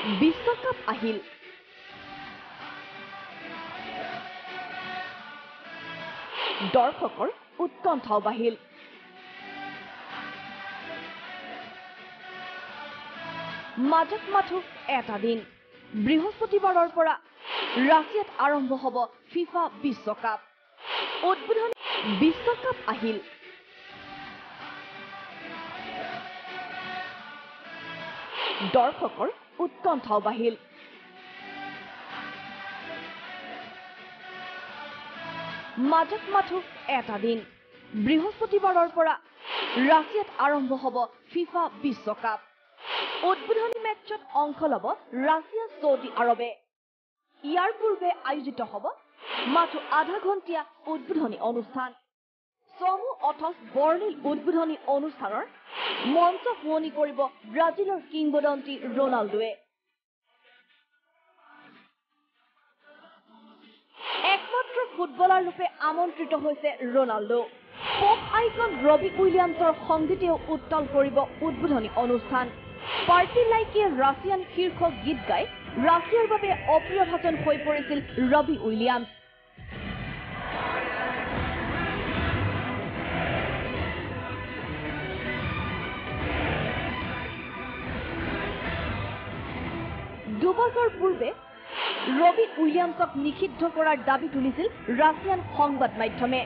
বিশ্বকাপ আহিল দৰ্শকৰ উৎকণ্ঠাও বাঢ়িল মাজত মাথো এটা দিন বৃহস্পতিবাৰৰ পৰা ৰাছিয়াত আৰম্ভ হ'ব ফিফা বিশ্বকাপ উদ্বোধনী বিশ্বকাপ আহিল দৰ্শকৰ উৎকণ্ঠাও বাঢ়িল মাজত মাথো এটা দিন বৃহস্পতিবাৰৰ পৰা ৰাছিয়াত আৰম্ভ হ'ব ফিফা বিশ্বকাপ উদ্বোধনী মেচত অংশ ল'ব ৰাছিয়া সৌদি আৰবে ইয়াৰ পূৰ্বে আয়োজিত হ'ব মাথো আধা ঘণ্টীয়া উদ্বোধনী অনুষ্ঠান চমু অথচ বৰ্ণিল উদ্বোধনী অনুষ্ঠানৰ মঞ্চ শুৱনি কৰিব ব্ৰাজিলৰ কিংবদন্তি ৰনাল্ডোৱে একমাত্ৰ ফুটবলাৰ ৰূপে আমন্ত্ৰিত হৈছে ৰনাল্ডো পপ আইকন ৰবি উইলিয়ামছৰ সংগীতেও উত্তাল কৰিব উদ্বোধনী অনুষ্ঠান পাৰ্টি লাইকে ৰাছিয়ান শীৰ্ষ গীত গাই ৰাছিয়াৰ বাবে অপ্ৰিয় ভাজন হৈ পৰিছিল ৰবি উইলিয়ামছ দুবছৰ পূৰ্বে ৰবি উইলিয়ামছক নিষিদ্ধ কৰাৰ দাবী তুলিছিল ৰাছিয়ান সংবাদ মাধ্যমে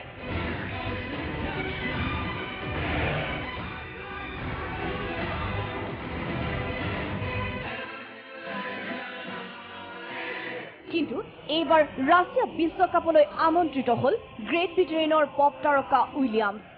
কিন্তু এইবাৰ ৰাছিয়া বিশ্বকাপলৈ আমন্ত্ৰিত হ'ল গ্ৰেট ব্ৰিটেইনৰ পপ তাৰকা উইলিয়ামছ